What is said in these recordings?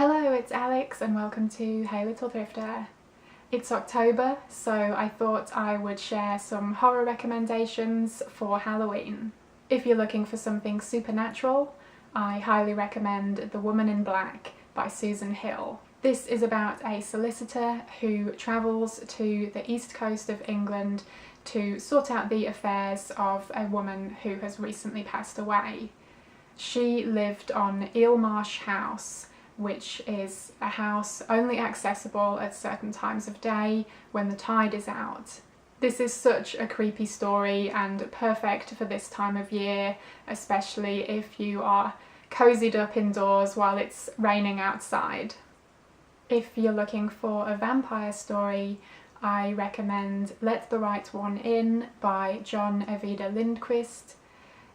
Hello, it's Alex and welcome to Hey Little Thrifter. It's October, so I thought I would share some horror recommendations for Halloween. If you're looking for something supernatural, I highly recommend The Woman in Black by Susan Hill. This is about a solicitor who travels to the east coast of England to sort out the affairs of a woman who has recently passed away. She lived on Eelmarsh House, which is a house only accessible at certain times of day when the tide is out. This is such a creepy story and perfect for this time of year, especially if you are cozied up indoors while it's raining outside. If you're looking for a vampire story, I recommend Let the Right One In by Ajvide Lindqvist.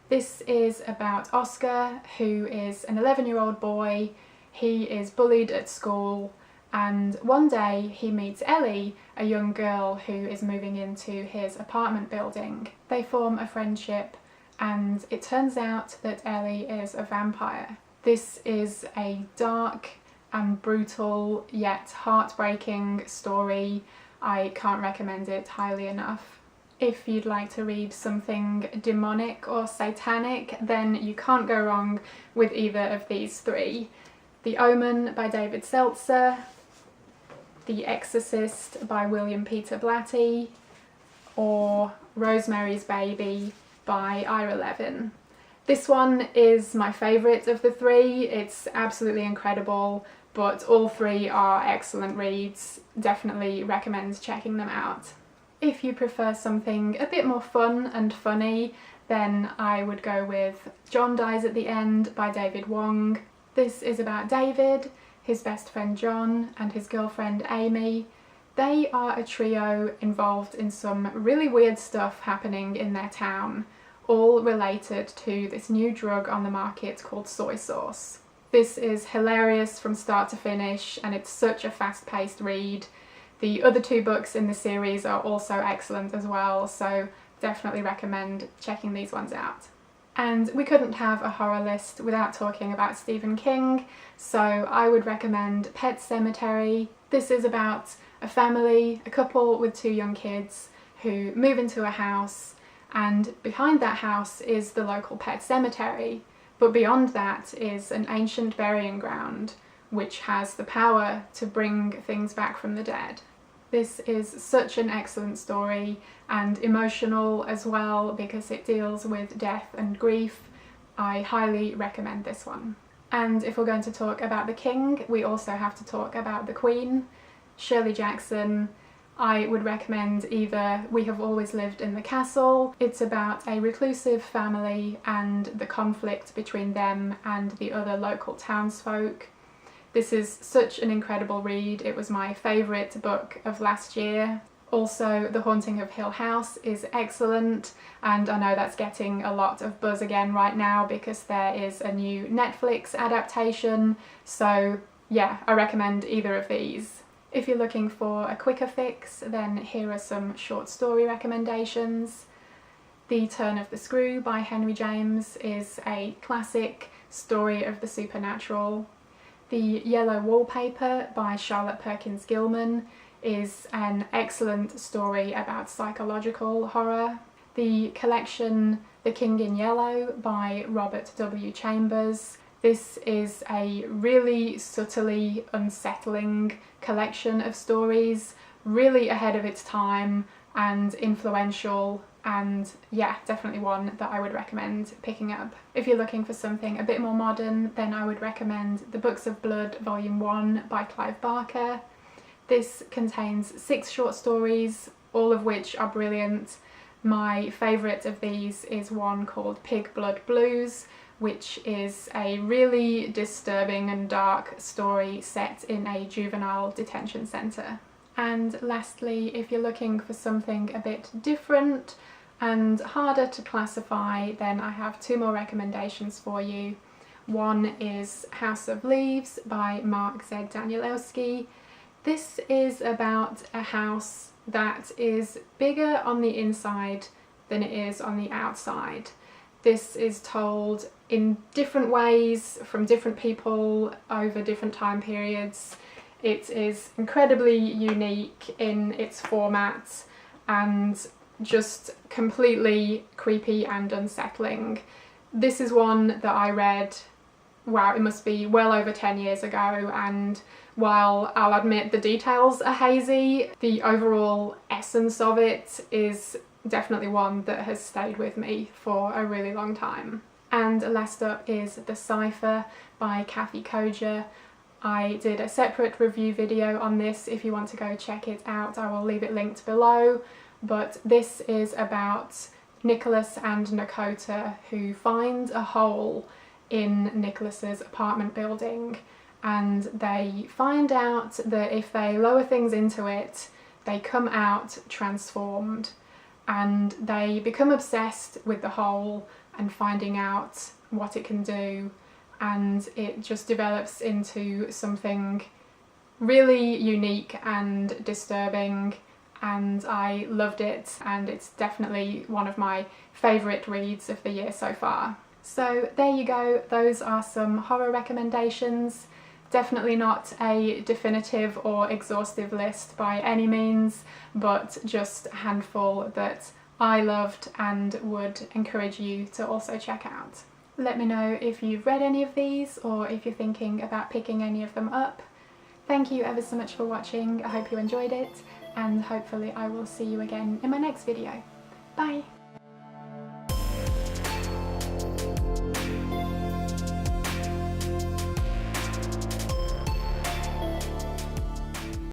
This is about Oscar, who is an 11-year-old boy. He is bullied at school, and one day he meets Ellie, a young girl who is moving into his apartment building. They form a friendship, and it turns out that Ellie is a vampire. This is a dark and brutal yet heartbreaking story. I can't recommend it highly enough. If you'd like to read something demonic or satanic, then you can't go wrong with either of these three. The Omen by David Seltzer, The Exorcist by William Peter Blatty, or Rosemary's Baby by Levin. This one is my favourite of the three. It's absolutely incredible, but all three are excellent reads. Definitely recommend checking them out. If you prefer something a bit more fun and funny, then I would go with John Dies at the End by David Wong. This is about David, his best friend John, and his girlfriend Amy. They are a trio involved in some really weird stuff happening in their town, all related to this new drug on the market called soy sauce. This is hilarious from start to finish, and it's such a fast-paced read. The other two books in the series are also excellent as well, so definitely recommend checking these ones out. And we couldn't have a horror list without talking about Stephen King, so I would recommend Pet Sematary. This is about a family, a couple with two young kids, who move into a house, and behind that house is the local pet cemetery, but beyond that is an ancient burying ground, which has the power to bring things back from the dead. This is such an excellent story and emotional as well because it deals with death and grief. I highly recommend this one. And if we're going to talk about the king, we also have to talk about the queen, Shirley Jackson. I would recommend either We Have Always Lived in the Castle. It's about a reclusive family and the conflict between them and the other local townsfolk. This is such an incredible read. It was my favourite book of last year. Also, The Haunting of Hill House is excellent, and I know that's getting a lot of buzz again right now because there is a new Netflix adaptation, so yeah, I recommend either of these. If you're looking for a quicker fix, then here are some short story recommendations. The Turn of the Screw by Henry James is a classic story of the supernatural. The Yellow Wallpaper by Charlotte Perkins Gilman is an excellent story about psychological horror. The collection The King in Yellow by Robert W. Chambers. This is a really subtly unsettling collection of stories, really ahead of its time and influential, and yeah, definitely one that I would recommend picking up. If you're looking for something a bit more modern, then I would recommend The Books of Blood Volume 1 by Clive Barker. This contains 6 short stories, all of which are brilliant. My favourite of these is one called Pig Blood Blues, which is a really disturbing and dark story set in a juvenile detention centre. And lastly, if you're looking for something a bit different and harder to classify, then I have 2 more recommendations for you. One is House of Leaves by Mark Z. Danielewski. This is about a house that is bigger on the inside than it is on the outside. This is told in different ways from different people over different time periods. It is incredibly unique in its format and just completely creepy and unsettling. This is one that I read, wow, it must be well over 10 years ago, and while I'll admit the details are hazy, the overall essence of it is definitely one that has stayed with me for a really long time. And last up is The Cipher by Kathe Koja. I did a separate review video on this. If you want to go check it out, I will leave it linked below. But this is about Nicholas and Nakota, who find a hole in Nicholas's apartment building, and they find out that if they lower things into it, they come out transformed, and they become obsessed with the hole and finding out what it can do, and it just develops into something really unique and disturbing, and I loved it, and it's definitely one of my favourite reads of the year so far. So there you go, those are some horror recommendations. Definitely not a definitive or exhaustive list by any means, but just a handful that I loved and would encourage you to also check out. Let me know if you've read any of these or if you're thinking about picking any of them up. Thank you ever so much for watching, I hope you enjoyed it, and hopefully I will see you again in my next video. Bye!